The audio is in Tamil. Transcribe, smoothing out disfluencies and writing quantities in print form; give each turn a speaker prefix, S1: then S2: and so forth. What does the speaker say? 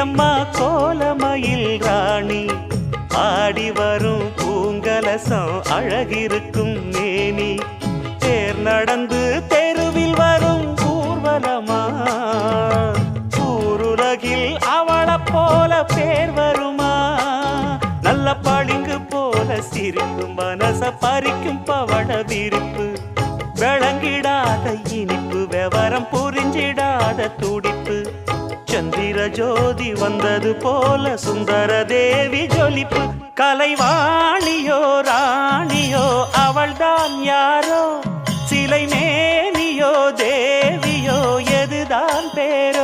S1: அம்மா கோலமயில் ராணி ஆடி வரும் பூங்கலசம் அழகிருக்கும் மேனி தேர் நடந்து தெருவில் வரும் ஊர்வலமா ஊருலகில் அவளை போல பேர் வருமா நல்ல பளிங்கு போல சிரிக்கும் மனச பறிக்கும் பவள விரிப்பு விளங்கிடாத இனிப்பு விவரம் புரிஞ்சிடாத துடிப்பு சந்திர ஜோதி வந்தது போல சுந்தர தேவி ஜொலிப்பு கலைவாணியோ ராணியோ அவள்தான் யாரோ சிலை மேனியோ தேவியோ எதுதான் பேர்